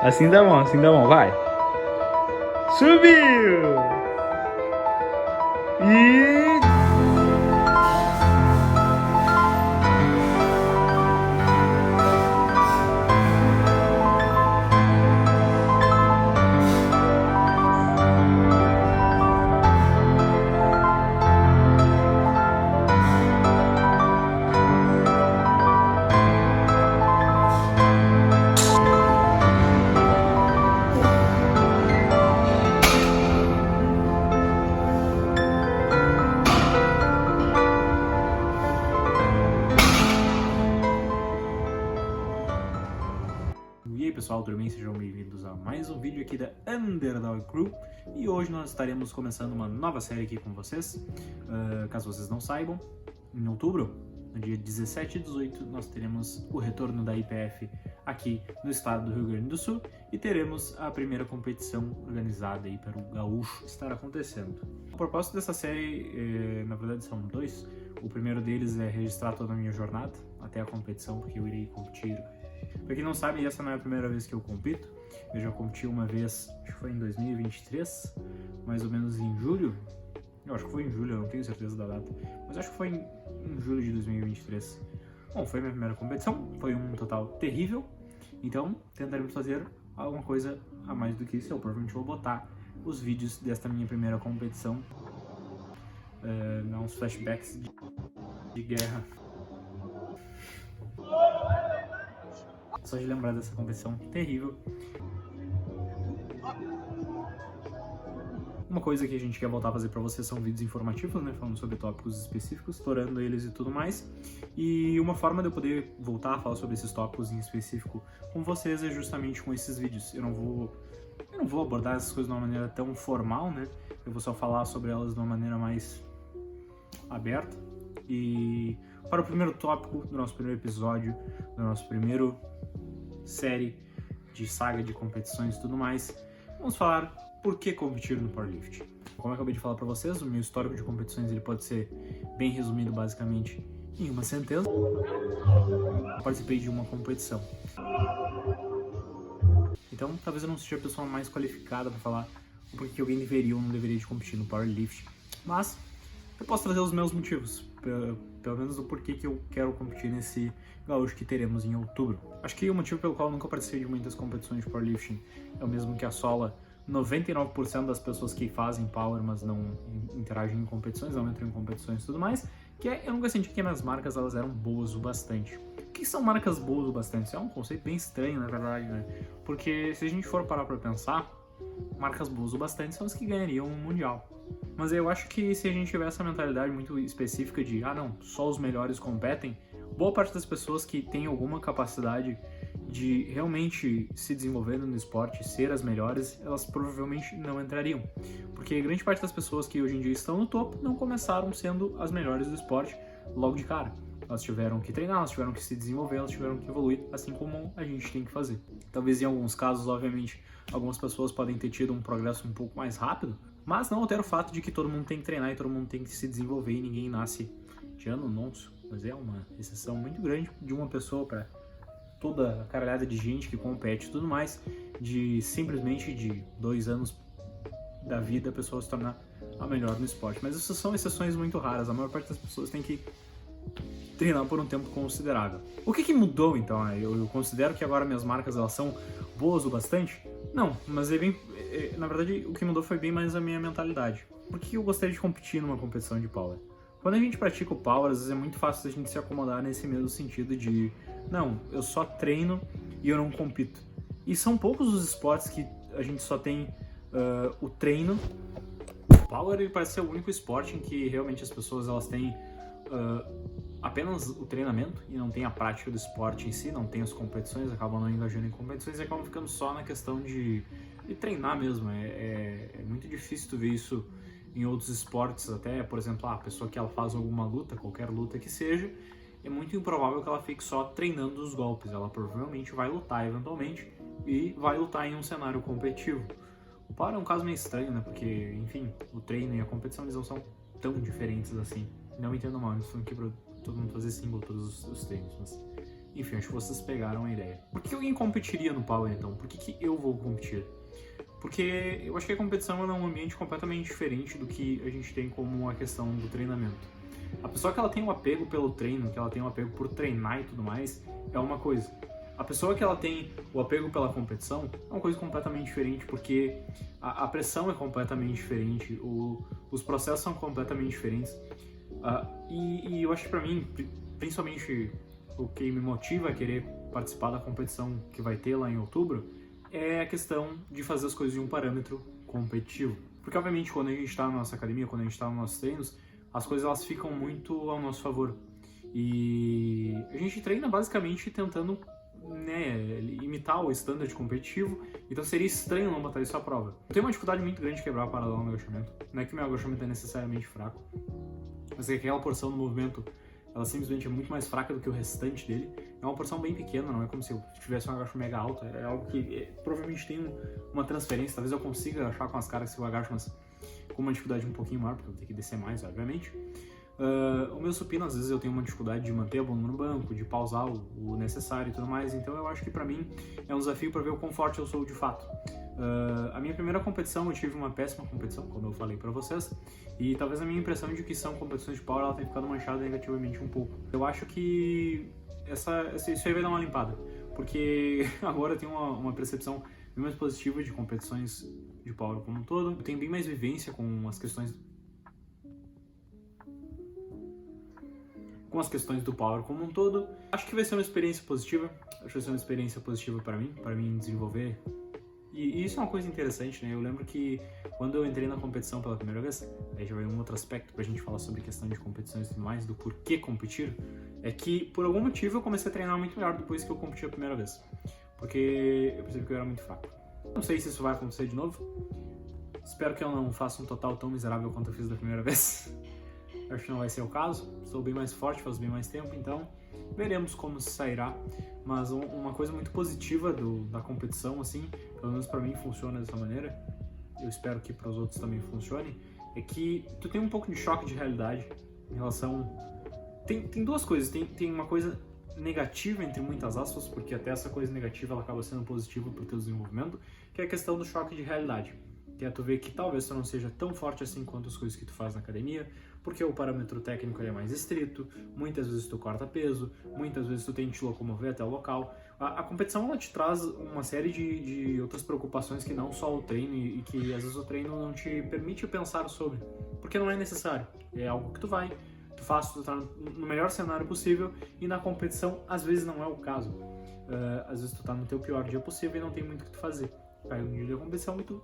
Assim dá bom, vai. Subiu! E... E aí pessoal, tudo bem? Sejam bem-vindos a mais um vídeo aqui da Underdog Crew. E hoje nós estaremos começando uma nova série aqui com vocês. Caso vocês não saibam, em outubro, no dia 17 e 18, nós teremos o retorno da IPF aqui no estado do Rio Grande do Sul e teremos a primeira competição organizada aí para o Gaúcho estar acontecendo. O propósito dessa série, na verdade, são dois. O primeiro deles é registrar toda a minha jornada até a competição, porque eu irei competir. Pra quem não sabe, essa não é a primeira vez que eu compito. Eu já competi uma vez, acho que foi em 2023, mais ou menos em julho. Eu acho que foi em julho, eu não tenho certeza da data, mas acho que foi em julho de 2023. Bom, foi a minha primeira competição, foi um total terrível, então tentaremos fazer alguma coisa a mais do que isso. Eu provavelmente vou botar os vídeos desta minha primeira competição, dar uns flashbacks de guerra. Só de lembrar dessa competição terrível. Uma coisa que a gente quer voltar a fazer pra vocês são vídeos informativos, né, falando sobre tópicos específicos, explorando eles e tudo mais. E uma forma de eu poder voltar a falar sobre esses tópicos em específico com vocês é justamente com esses vídeos. Eu não vou abordar essas coisas de uma maneira tão formal, né? Eu vou só falar sobre elas de uma maneira mais aberta. E para o primeiro tópico do nosso primeiro episódio, do nosso primeiro série de saga de competições e tudo mais, vamos falar por que competir no powerlifting. Como eu acabei de falar para vocês, o meu histórico de competições ele pode ser bem resumido basicamente em uma sentença. Eu participei de uma competição. Então, talvez eu não seja a pessoa mais qualificada para falar o porquê alguém deveria ou não deveria de competir no powerlifting, mas eu posso trazer os meus motivos, pelo menos do porquê que eu quero competir nesse gaúcho que teremos em outubro. Acho que o motivo pelo qual eu nunca participei de muitas competições de powerlifting é o mesmo que assola 99% das pessoas que fazem power, mas não interagem em competições, não entram em competições e tudo mais, que é eu nunca senti que minhas marcas elas eram boas o bastante. O que são marcas boas o bastante? Isso é um conceito bem estranho, na verdade, né? Porque se a gente for parar pra pensar, marcas boas o bastante são as que ganhariam um mundial. Mas eu acho que se a gente tiver essa mentalidade muito específica de não, só os melhores competem, boa parte das pessoas que têm alguma capacidade de realmente se desenvolver no esporte, ser as melhores, elas provavelmente não entrariam. Porque grande parte das pessoas que hoje em dia estão no topo não começaram sendo as melhores do esporte logo de cara. Elas tiveram que treinar, elas tiveram que se desenvolver, elas tiveram que evoluir, assim como a gente tem que fazer. Talvez em alguns casos, obviamente, algumas pessoas podem ter tido um progresso um pouco mais rápido, mas não altera o fato de que todo mundo tem que treinar e todo mundo tem que se desenvolver e ninguém nasce tirando o nonso. Mas é uma exceção muito grande de uma pessoa para toda a caralhada de gente que compete e tudo mais, de simplesmente de 2 anos da vida a pessoa se tornar a melhor no esporte. Mas essas são exceções muito raras, a maior parte das pessoas tem que treinar por um tempo considerável. O que mudou então? Eu considero que agora minhas marcas elas são boas o bastante? Não, mas na verdade o que mudou foi bem mais a minha mentalidade. Por que eu gostaria de competir numa competição de power? Quando a gente pratica o power, às vezes é muito fácil a gente se acomodar nesse mesmo sentido de não, eu só treino e eu não compito. E são poucos os esportes que a gente só tem o treino. O power ele parece ser o único esporte em que realmente as pessoas elas têm apenas o treinamento e não tem a prática do esporte em si, não tem as competições, acabam não engajando em competições e acabam ficando só na questão de treinar mesmo. É muito difícil tu ver isso em outros esportes, até, por exemplo, a pessoa que ela faz alguma luta, qualquer luta que seja, é muito improvável que ela fique só treinando os golpes, ela provavelmente vai lutar eventualmente e vai lutar em um cenário competitivo. O power é um caso meio estranho, né, porque, enfim, o treino e a competição eles não são tão diferentes assim. Não entendo mal, eles estão aqui pra todo mundo fazer símbolo todos os treinos, mas Enfim, acho que vocês pegaram a ideia. Por que alguém competiria no Power, então? Por que eu vou competir? Porque eu acho que a competição é um ambiente completamente diferente do que a gente tem como a questão do treinamento. A pessoa que ela tem um apego pelo treino, que ela tem um apego por treinar e tudo mais, é uma coisa. A pessoa que ela tem o apego pela competição é uma coisa completamente diferente, porque a pressão é completamente diferente, os processos são completamente diferentes. E eu acho que pra mim, principalmente o que me motiva a querer participar da competição que vai ter lá em outubro, é a questão de fazer as coisas em um parâmetro competitivo. Porque obviamente quando a gente está na nossa academia, quando a gente está nos nossos treinos, as coisas elas ficam muito ao nosso favor. E a gente treina basicamente tentando, né, imitar o standard competitivo, então seria estranho não botar isso à prova. Eu tenho uma dificuldade muito grande de quebrar o paralelo no agachamento. Não é que meu agachamento é necessariamente fraco, mas é que aquela porção do movimento, ela simplesmente é muito mais fraca do que o restante dele. É uma porção bem pequena, não é como se eu tivesse um agachamento mega alto, é algo que provavelmente tem uma transferência, talvez eu consiga agachar com as caras que eu agacho, mas com uma dificuldade um pouquinho maior, porque eu vou ter que descer mais, obviamente. O meu supino, às vezes eu tenho uma dificuldade de manter a bunda no banco, de pausar o necessário e tudo mais, então eu acho que pra mim é um desafio para ver o quão forte eu sou de fato. A minha primeira competição, eu tive uma péssima competição, como eu falei pra vocês, e talvez a minha impressão de que são competições de power ela tenha ficado manchada negativamente um pouco. Eu acho que isso aí vai dar uma limpada, porque agora eu tenho uma percepção bem mais positiva de competições de power como um todo. Eu tenho bem mais vivência com as questões do power como um todo. Acho que vai ser uma experiência positiva. Acho que vai ser uma experiência positiva para mim desenvolver. E isso é uma coisa interessante, né? Eu lembro que quando eu entrei na competição pela primeira vez, aí já vai um outro aspecto pra gente falar sobre questão de competições e tudo mais, do porquê competir, é que por algum motivo eu comecei a treinar muito melhor depois que eu competi a primeira vez. Porque eu percebi que eu era muito fraco. Não sei se isso vai acontecer de novo. Espero que eu não faça um total tão miserável quanto eu fiz da primeira vez. Acho que não vai ser o caso. Sou bem mais forte, faz bem mais tempo, então veremos como se sairá. Mas uma coisa muito positiva da competição, assim, pelo menos pra mim funciona dessa maneira, eu espero que para os outros também funcione, é que tu tem um pouco de choque de realidade em relação... Tem duas coisas, tem uma coisa negativa, entre muitas aspas, porque até essa coisa negativa ela acaba sendo positiva pro teu desenvolvimento, que é a questão do choque de realidade. Que é tu ver que talvez tu não seja tão forte assim quanto as coisas que tu faz na academia, porque o parâmetro técnico é mais estrito, muitas vezes tu corta peso, muitas vezes tu tem que te locomover até o local. A competição ela te traz uma série de outras preocupações que não só o treino e que às vezes o treino não te permite pensar sobre, porque não é necessário, é algo que tu faz, tu tá no melhor cenário possível, e na competição às vezes não é o caso. Às vezes tu tá no teu pior dia possível e não tem muito o que tu fazer. Caiu no dia da competição e tu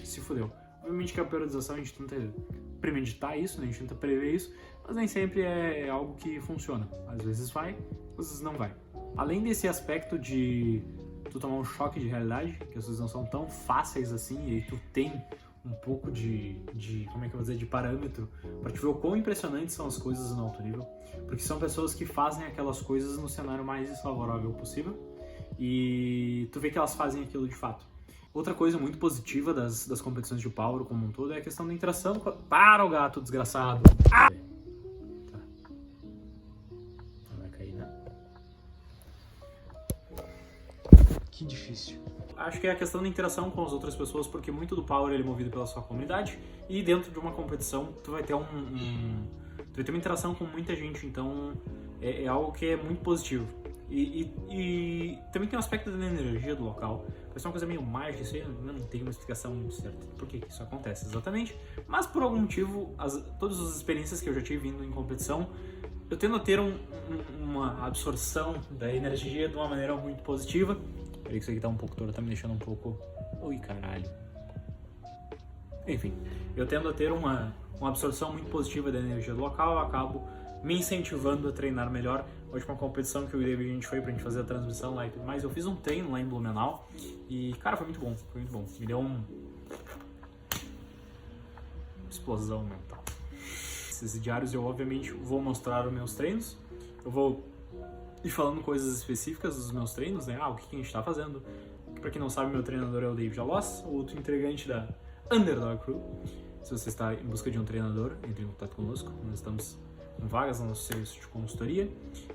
se fudeu. Obviamente que a periodização a gente tenta premeditar isso, né? A gente tenta prever isso, mas nem sempre é algo que funciona. Às vezes vai, às vezes não vai. Além desse aspecto de tu tomar um choque de realidade, que as coisas não são tão fáceis assim, e aí tu tem um pouco de como é que eu vou dizer, de parâmetro para te ver o quão impressionantes são as coisas no alto nível, porque são pessoas que fazem aquelas coisas no cenário mais desfavorável possível e tu vê que elas fazem aquilo de fato. Outra coisa muito positiva das competições de power como um todo é a questão da interação com Para, o gato desgraçado! Ah! Tá. Não vai cair, né? Que difícil. Acho que é a questão da interação com as outras pessoas, porque muito do power ele é movido pela sua comunidade, e dentro de uma competição tu vai ter tu vai ter uma interação com muita gente, então é algo que é muito positivo. E também tem um aspecto da energia do local. Parece uma coisa meio mágica, isso aí não tem uma explicação muito certa por que isso acontece exatamente, mas por algum motivo, todas as experiências que eu já tive vindo em competição, eu tendo a ter uma absorção da energia de uma maneira muito positiva. Peraí que isso aqui tá um pouco torto, tá me deixando um pouco... Ui, caralho. Enfim, eu tendo a ter uma absorção muito positiva da energia do local, eu acabo me incentivando a treinar melhor. A última competição que eu e o David a gente foi pra gente fazer a transmissão lá e tudo mais, eu fiz um treino lá em Blumenau e, cara, foi muito bom, Me deu explosão mental. Esses diários eu, obviamente, vou mostrar os meus treinos, eu vou ir falando coisas específicas dos meus treinos, né? O que a gente tá fazendo. Pra quem não sabe, meu treinador é o David Aloss, o outro integrante da Underdog Crew. Se você está em busca de um treinador, entre em contato conosco. Nós estamos vagas no nosso serviço de consultoria.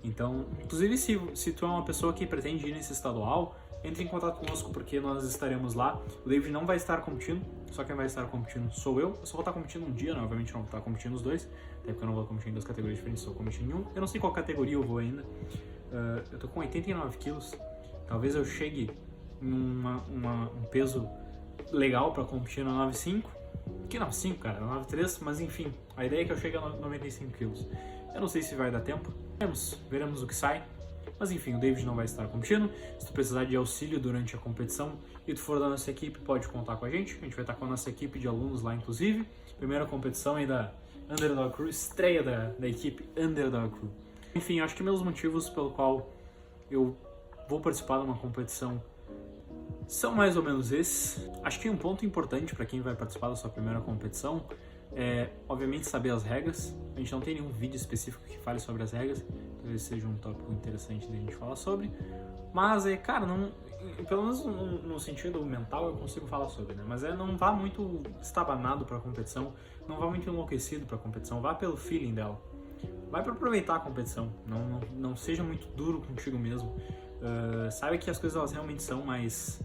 Então, inclusive, se tu é uma pessoa que pretende ir nesse estadual, entre em contato conosco porque nós estaremos lá. O David não vai estar competindo, só quem vai estar competindo sou eu. Eu só vou estar competindo um dia, né? Obviamente não vou estar competindo os dois, até porque eu não vou competir em 2 categorias diferentes, só competindo em um. Eu não sei qual categoria eu vou ainda. Eu tô com 89 quilos, talvez eu chegue em um peso legal pra competir no 95. Que 95, cara? 93, mas enfim, a ideia é que eu chegue a 95 quilos. Eu não sei se vai dar tempo, veremos o que sai. Mas enfim, o David não vai estar competindo. Se tu precisar de auxílio durante a competição e tu for da nossa equipe, pode contar com a gente. A gente vai estar com a nossa equipe de alunos lá, inclusive. Primeira competição aí da Underdog Crew, estreia da equipe Underdog Crew. Enfim, acho que meus motivos pelo qual eu vou participar de uma competição são mais ou menos esses. Acho que um ponto importante para quem vai participar da sua primeira competição é, obviamente, saber as regras. A gente não tem nenhum vídeo específico que fale sobre as regras, talvez seja um tópico interessante da gente falar sobre. Mas, cara, não, pelo menos no sentido mental eu consigo falar sobre, né? Mas não vá muito estabanado para a competição, não vá muito enlouquecido para a competição, vá pelo feeling dela. Vai para aproveitar a competição, não seja muito duro contigo mesmo. Saiba que as coisas elas realmente são mais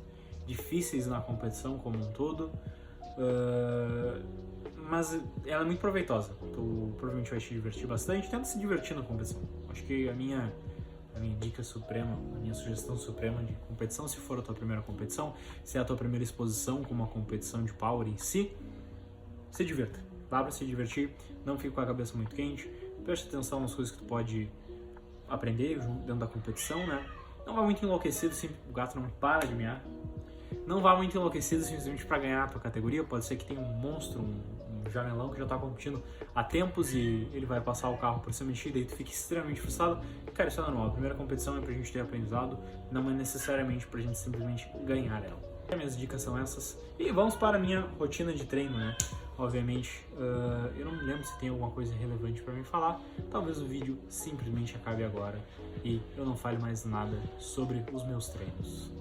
difíceis na competição como um todo, mas ela é muito proveitosa. Tu provavelmente vai te divertir bastante. Tenta se divertir na competição. Acho que a minha dica suprema, a minha sugestão suprema de competição, se for a tua primeira competição, se é a tua primeira exposição com uma competição de power em si, se divirta. Vá pra se divertir, não fique com a cabeça muito quente, preste atenção nas coisas que tu pode aprender dentro da competição, né? Não vá muito enlouquecido, o gato não para de miar. Não vá muito enlouquecido simplesmente para ganhar a tua categoria. Pode ser que tenha um monstro, um jamelão que já tá competindo há tempos e ele vai passar o carro por cima de ti, daí tu fica extremamente frustrado. Cara, isso é normal. A primeira competição é pra gente ter aprendizado, não é necessariamente pra gente simplesmente ganhar ela. As minhas dicas são essas. E vamos para a minha rotina de treino, né? Obviamente, eu não me lembro se tem alguma coisa relevante para me falar. Talvez o vídeo simplesmente acabe agora e eu não fale mais nada sobre os meus treinos.